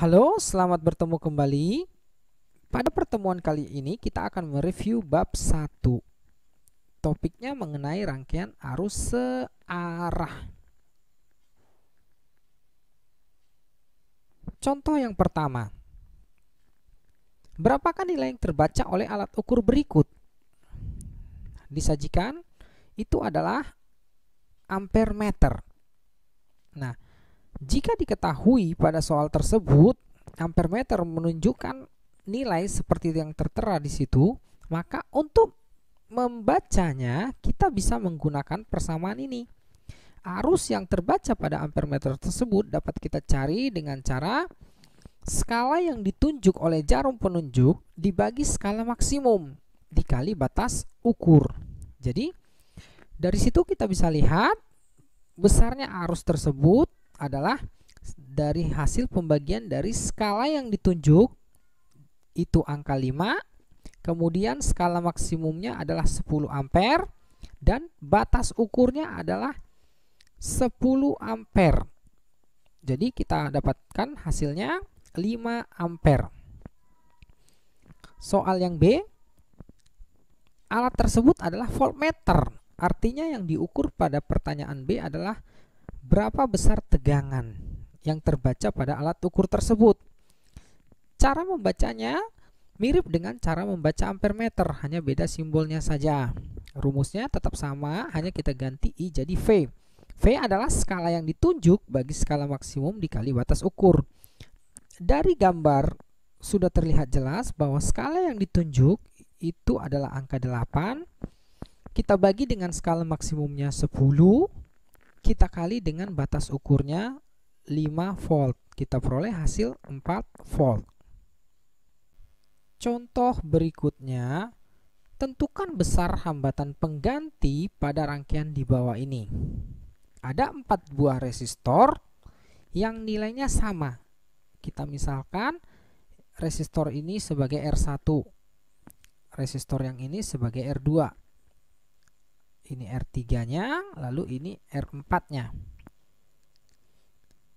Halo, selamat bertemu kembali. Pada pertemuan kali ini kita akan mereview bab 1. Topiknya mengenai rangkaian arus searah. Contoh yang pertama. Berapakah nilai yang terbaca oleh alat ukur berikut? Disajikan itu adalah ampere meter. Nah, jika diketahui pada soal tersebut ampere meter menunjukkan nilai seperti yang tertera di situ, maka untuk membacanya kita bisa menggunakan persamaan ini. Arus yang terbaca pada ampere meter tersebut dapat kita cari dengan cara skala yang ditunjuk oleh jarum penunjuk dibagi skala maksimum dikali batas ukur. Jadi dari situ kita bisa lihat besarnya arus tersebut adalah dari hasil pembagian dari skala yang ditunjuk itu angka 5, kemudian skala maksimumnya adalah 10 ampere dan batas ukurnya adalah 10 ampere. Jadi kita dapatkan hasilnya 5 ampere. Soal yang B, alat tersebut adalah voltmeter. Artinya yang diukur pada pertanyaan B adalah berapa besar tegangan yang terbaca pada alat ukur tersebut. Cara membacanya mirip dengan cara membaca ampere meter, hanya beda simbolnya saja. Rumusnya tetap sama, hanya kita ganti I jadi V. V adalah skala yang ditunjuk bagi skala maksimum dikali batas ukur. Dari gambar sudah terlihat jelas bahwa skala yang ditunjuk itu adalah angka 8. Kita bagi dengan skala maksimumnya 10. Kita kali dengan batas ukurnya 5 volt. Kita peroleh hasil 4 volt. Contoh berikutnya, tentukan besar hambatan pengganti pada rangkaian di bawah ini. Ada 4 buah resistor yang nilainya sama. Kita misalkan resistor ini sebagai R1, resistor yang ini sebagai R2. Ini R3-nya, lalu ini R4-nya.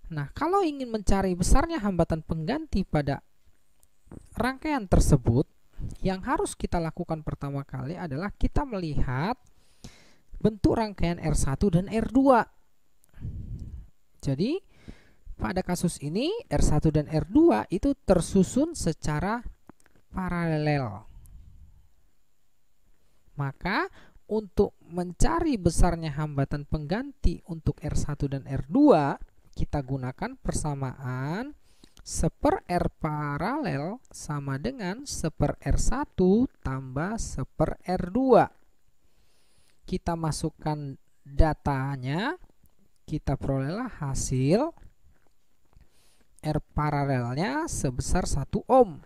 Nah, kalau ingin mencari besarnya hambatan pengganti pada rangkaian tersebut, yang harus kita lakukan pertama kali adalah kita melihat bentuk rangkaian R1 dan R2. Jadi, pada kasus ini R1 dan R2 itu tersusun secara paralel. Maka untuk mencari besarnya hambatan pengganti untuk R1 dan R2, kita gunakan persamaan 1/R paralel sama dengan 1/R1 tambah 1/R2. Kita masukkan datanya, kita perolehlah hasil R paralelnya sebesar 1 ohm.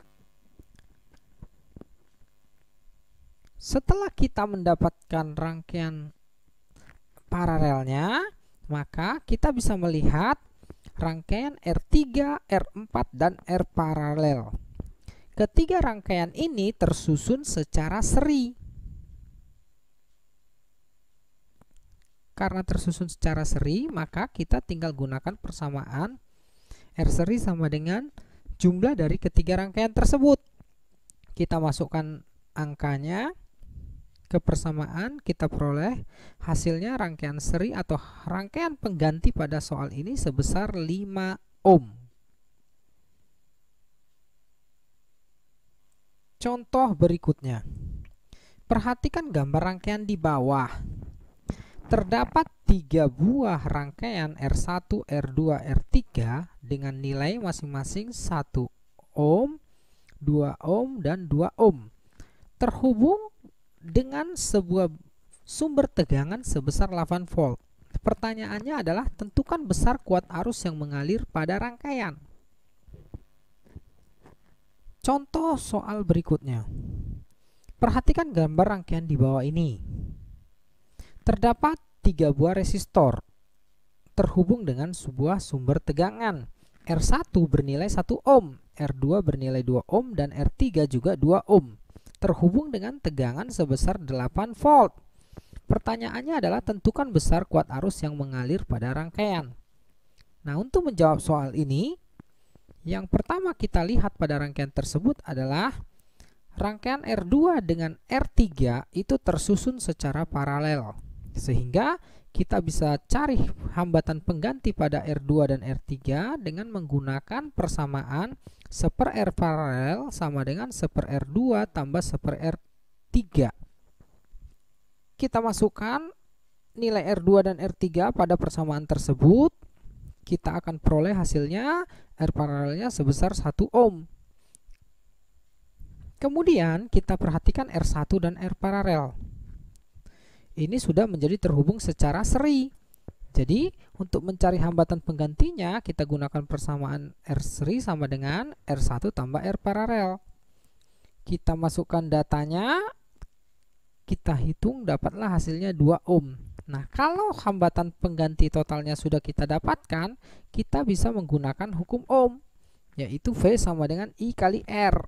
Setelah kita mendapatkan rangkaian paralelnya, maka kita bisa melihat rangkaian R3, R4, dan R paralel. Ketiga rangkaian ini tersusun secara seri. Karena tersusun secara seri, maka kita tinggal gunakan persamaan R seri sama dengan jumlah dari ketiga rangkaian tersebut. Kita masukkan angkanya ke persamaan, kita peroleh hasilnya rangkaian seri atau rangkaian pengganti pada soal ini sebesar 5 ohm. Contoh berikutnya. Perhatikan gambar rangkaian di bawah. Terdapat 3 buah rangkaian R1, R2, R3 dengan nilai masing-masing 1 ohm, 2 ohm, dan 2 ohm. Terhubung dengan sebuah sumber tegangan sebesar 8 volt. Pertanyaannya adalah tentukan besar kuat arus yang mengalir pada rangkaian. Contoh soal berikutnya. Perhatikan gambar rangkaian di bawah ini. Terdapat 3 buah resistor terhubung dengan sebuah sumber tegangan. R1 bernilai 1 ohm, R2 bernilai 2 ohm, dan R3 juga 2 ohm. Terhubung dengan tegangan sebesar 8 volt. Pertanyaannya adalah tentukan besar kuat arus yang mengalir pada rangkaian. Nah, untuk menjawab soal ini, Yang pertama kita lihat pada rangkaian tersebut adalah rangkaian R2 dengan R3 itu tersusun secara paralel. Sehingga kita bisa cari hambatan pengganti pada R2 dan R3 dengan menggunakan persamaan 1/R paralel sama dengan 1/R2 tambah 1/R3. Kita masukkan nilai R2 dan R3 pada persamaan tersebut. Kita akan peroleh hasilnya R paralelnya sebesar 1 ohm. Kemudian kita perhatikan R1 dan R paralel. Ini sudah menjadi terhubung secara seri. Jadi untuk mencari hambatan penggantinya kita gunakan persamaan R seri sama dengan R1 tambah R paralel. Kita masukkan datanya, kita hitung, dapatlah hasilnya 2 ohm. Nah, kalau hambatan pengganti totalnya sudah kita dapatkan, kita bisa menggunakan hukum ohm, yaitu V sama dengan I kali R.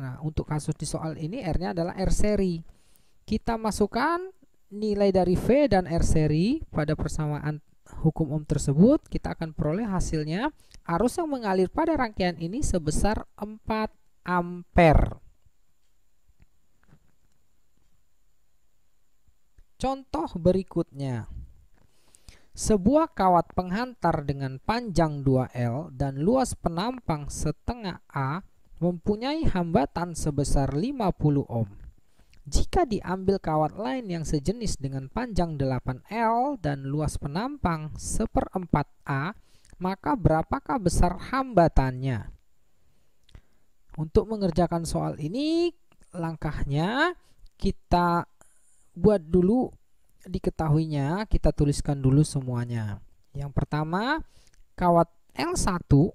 Nah, untuk kasus di soal ini R-nya adalah R seri. Kita masukkan nilai dari V dan R seri pada persamaan hukum ohm tersebut, kita akan peroleh hasilnya arus yang mengalir pada rangkaian ini sebesar 4 ampere. Contoh berikutnya. Sebuah kawat penghantar dengan panjang 2L dan luas penampang setengah A mempunyai hambatan sebesar 50 ohm. Jika diambil kawat lain yang sejenis dengan panjang 8L dan luas penampang 1/4 A, maka berapakah besar hambatannya? Untuk mengerjakan soal ini, langkahnya kita buat dulu diketahuinya, kita tuliskan dulu semuanya. Yang pertama, kawat L1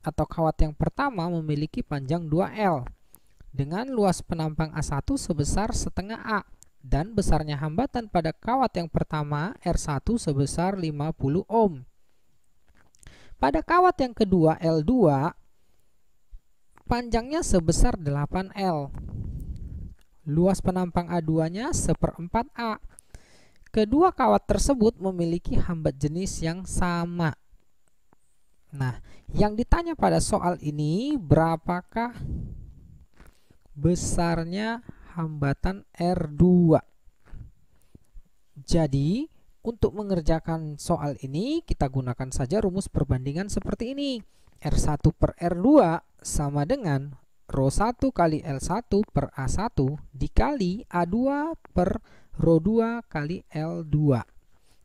atau kawat yang pertama memiliki panjang 2L dengan luas penampang A1 sebesar setengah A dan besarnya hambatan pada kawat yang pertama R1 sebesar 50 ohm. Pada kawat yang kedua L2 panjangnya sebesar 8L. Luas penampang A2-nya 1/4 A. Kedua kawat tersebut memiliki hambat jenis yang sama. Nah, yang ditanya pada soal ini, berapakah besarnya hambatan R2? Jadi, untuk mengerjakan soal ini, kita gunakan saja rumus perbandingan seperti ini. R1 per R2 sama dengan Rho1 kali L1 per A1 dikali A2 per Rho2 kali L2.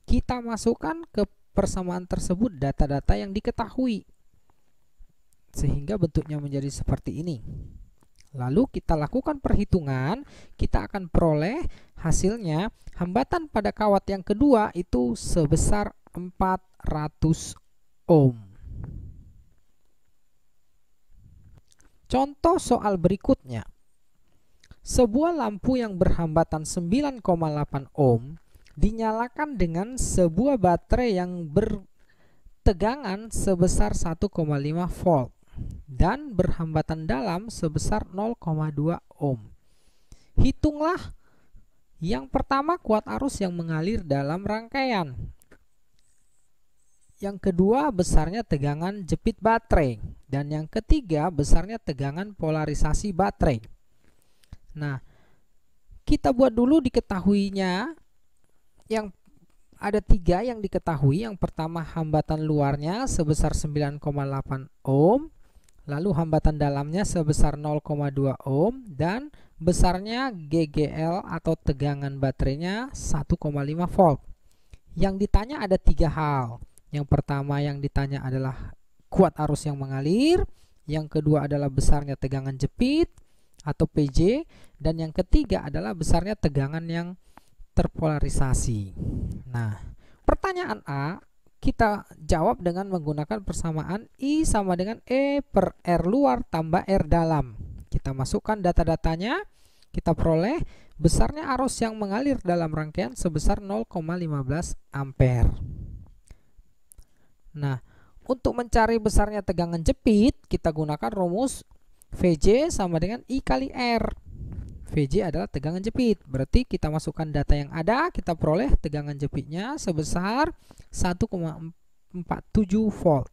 Kita masukkan ke persamaan tersebut data-data yang diketahui, sehingga bentuknya menjadi seperti ini. Lalu kita lakukan perhitungan, kita akan peroleh hasilnya hambatan pada kawat yang kedua itu sebesar 400 ohm. Contoh soal berikutnya. Sebuah lampu yang berhambatan 9,8 ohm dinyalakan dengan sebuah baterai yang bertegangan sebesar 1,5 volt dan berhambatan dalam sebesar 0,2 ohm. Hitunglah yang pertama kuat arus yang mengalir dalam rangkaian. Yang kedua besarnya tegangan jepit baterai. Dan yang ketiga besarnya tegangan polarisasi baterai. Nah, kita buat dulu diketahuinya. Yang ada 3 yang diketahui. Yang pertama hambatan luarnya sebesar 9,8 ohm. Lalu hambatan dalamnya sebesar 0,2 ohm. Dan besarnya GGL atau tegangan baterainya 1,5 volt. Yang ditanya ada 3 hal. Yang pertama yang ditanya adalah kuat arus yang mengalir, yang kedua adalah besarnya tegangan jepit atau PJ, dan yang ketiga adalah besarnya tegangan yang terpolarisasi. Nah, pertanyaan A kita jawab dengan menggunakan persamaan I sama dengan E per R luar tambah R dalam. Kita masukkan data-datanya, kita peroleh besarnya arus yang mengalir dalam rangkaian sebesar 0,15 ampere. Nah, untuk mencari besarnya tegangan jepit, kita gunakan rumus VJ sama dengan I kali R. VJ adalah tegangan jepit. Berarti kita masukkan data yang ada, kita peroleh tegangan jepitnya sebesar 1,47 volt.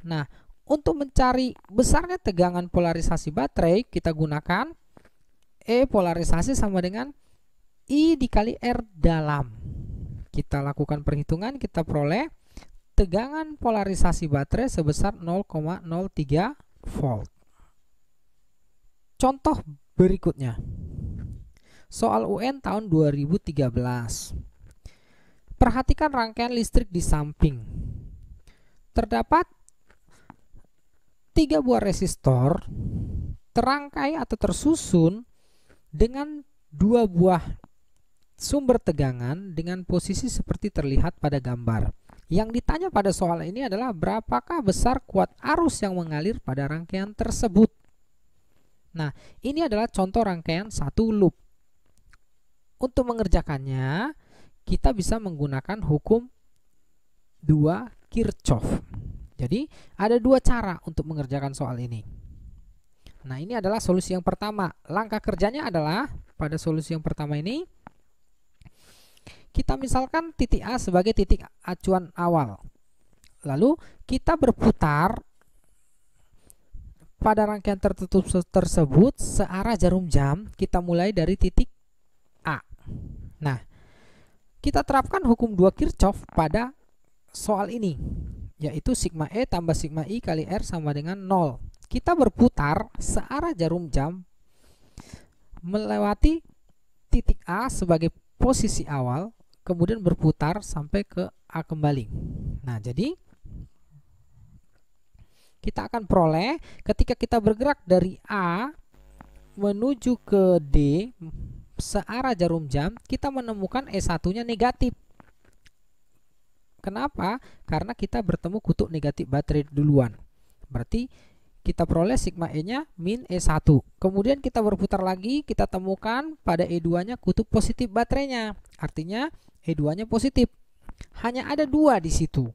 Nah, Untuk mencari besarnya tegangan polarisasi baterai, kita gunakan E polarisasi sama dengan I dikali R dalam. Kita lakukan perhitungan, kita peroleh tegangan polarisasi baterai sebesar 0,03 volt. Contoh berikutnya. Soal UN tahun 2013. Perhatikan rangkaian listrik di samping. Terdapat 3 buah resistor terangkai atau tersusun dengan 2 buah sumber tegangan dengan posisi seperti terlihat pada gambar. Yang ditanya pada soal ini adalah berapakah besar kuat arus yang mengalir pada rangkaian tersebut. Nah, ini adalah contoh rangkaian satu loop. Untuk mengerjakannya, kita bisa menggunakan hukum 2 Kirchhoff. Jadi, ada 2 cara untuk mengerjakan soal ini. Nah, ini adalah solusi yang pertama. Langkah kerjanya adalah, pada solusi yang pertama ini, kita misalkan titik A sebagai titik acuan awal. Lalu, kita berputar pada rangkaian tertutup tersebut searah jarum jam. Kita mulai dari titik A. Nah, kita terapkan hukum 2 Kirchhoff pada soal ini, yaitu sigma E tambah sigma I kali R sama dengan 0. Kita berputar searah jarum jam melewati titik A sebagai posisi awal, kemudian berputar sampai ke A kembali. Nah, jadi kita akan peroleh ketika kita bergerak dari A menuju ke D searah jarum jam, kita menemukan E1-nya negatif. Kenapa? Karena kita bertemu kutub negatif baterai duluan. Berarti kita peroleh sigma E-nya min E1. Kemudian kita berputar lagi, kita temukan pada E2-nya kutub positif baterainya. Artinya E2-nya positif. Hanya ada 2 di situ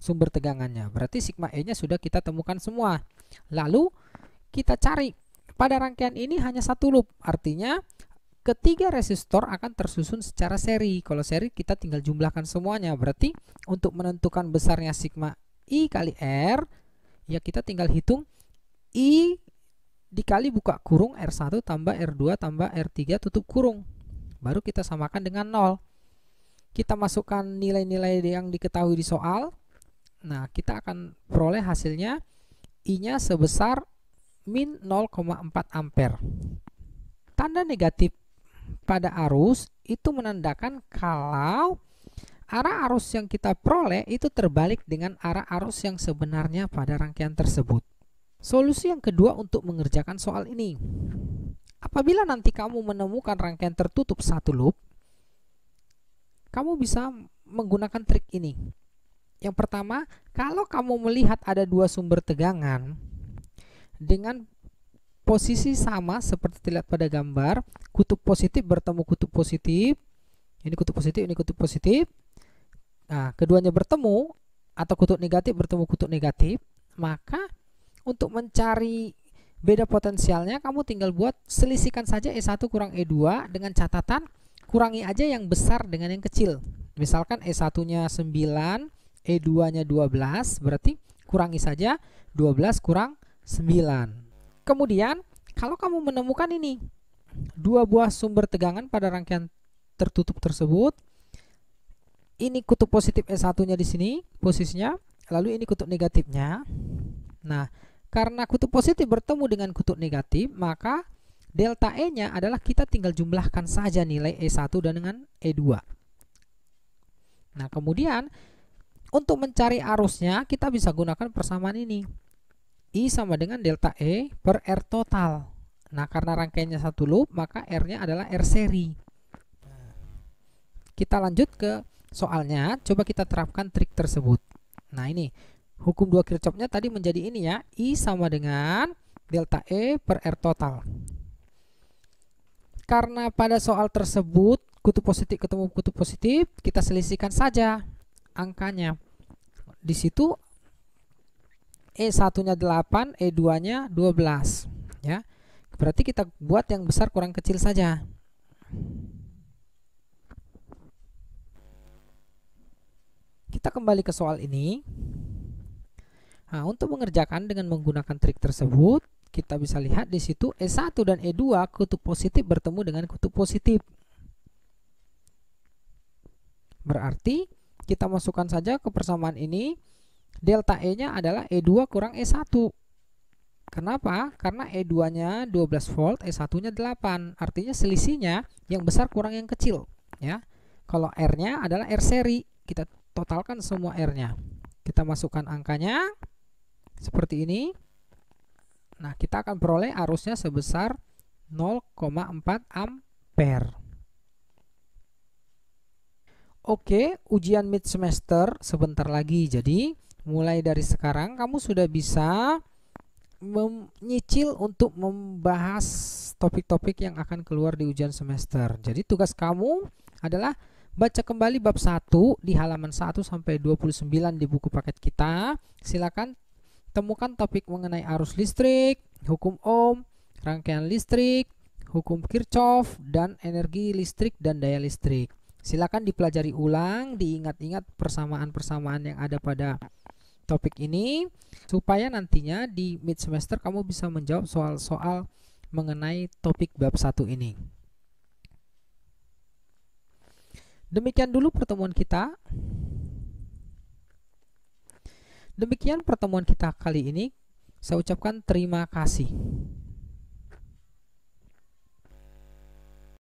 sumber tegangannya. Berarti sigma E-nya sudah kita temukan semua. Lalu kita cari pada rangkaian ini hanya 1 loop. Artinya ketiga resistor akan tersusun secara seri. Kalau seri kita tinggal jumlahkan semuanya. Berarti untuk menentukan besarnya sigma I kali R, ya kita tinggal hitung I dikali buka kurung R1 tambah R2 tambah R3 tutup kurung. Baru kita samakan dengan 0. Kita masukkan nilai-nilai yang diketahui di soal. Nah, kita akan peroleh hasilnya I-nya sebesar min 0,4 ampere. Tanda negatif pada arus itu menandakan kalau arah arus yang kita peroleh itu terbalik dengan arah arus yang sebenarnya pada rangkaian tersebut. Solusi yang kedua untuk mengerjakan soal ini. Apabila nanti kamu menemukan rangkaian tertutup 1 loop, kamu bisa menggunakan trik ini. Yang pertama, kalau kamu melihat ada 2 sumber tegangan dengan posisi sama seperti terlihat pada gambar, kutub positif bertemu kutub positif, ini kutub positif, ini kutub positif. Nah, keduanya bertemu atau kutub negatif bertemu kutub negatif, maka untuk mencari beda potensialnya kamu tinggal buat selisihkan saja E1 kurang E2 dengan catatan kurangi aja yang besar dengan yang kecil. Misalkan E1-nya 9, E2-nya 12, berarti kurangi saja 12 kurang 9. Kemudian, kalau kamu menemukan ini 2 buah sumber tegangan pada rangkaian tertutup tersebut, ini kutub positif E1-nya di sini posisinya, lalu ini kutub negatifnya. Nah, karena kutub positif bertemu dengan kutub negatif, maka delta E-nya adalah kita tinggal jumlahkan saja nilai E1 dan dengan E2. Nah, kemudian untuk mencari arusnya kita bisa gunakan persamaan ini. I sama dengan delta E per R total. Nah, karena rangkaiannya 1 loop, maka R-nya adalah R seri. Kita lanjut ke soalnya, coba kita terapkan trik tersebut. Nah, ini hukum 2 Kirchhoff-nya tadi menjadi ini ya, I sama dengan delta E per R total. Karena pada soal tersebut kutub positif ketemu kutub positif, kita selisihkan saja angkanya. Di situ E1-nya 8, E2-nya 12, ya. Berarti kita buat yang besar kurang kecil saja. Kita kembali ke soal ini. Nah, untuk mengerjakan dengan menggunakan trik tersebut, kita bisa lihat di situ E1 dan E2 kutub positif bertemu dengan kutub positif. Berarti kita masukkan saja ke persamaan ini, delta E-nya adalah E2 kurang E1. Kenapa? Karena E2-nya 12 volt, E1-nya 8. Artinya selisihnya yang besar kurang yang kecil, ya. Kalau R-nya adalah R seri, kita totalkan semua R-nya. Kita masukkan angkanya seperti ini. Nah, kita akan peroleh arusnya sebesar 0,4 ampere. Oke, ujian mid semester sebentar lagi. Jadi, mulai dari sekarang kamu sudah bisa menyicil untuk membahas topik-topik yang akan keluar di ujian semester. Jadi, tugas kamu adalah baca kembali bab 1 di halaman 1 sampai 29 di buku paket kita. Silakan temukan topik mengenai arus listrik, hukum Ohm, rangkaian listrik, hukum Kirchhoff, dan energi listrik dan daya listrik. Silakan dipelajari ulang, diingat-ingat persamaan-persamaan yang ada pada topik ini, supaya nantinya di mid semester kamu bisa menjawab soal-soal mengenai topik bab 1 ini. Demikian dulu pertemuan kita. Demikian pertemuan kita kali ini. Saya ucapkan terima kasih.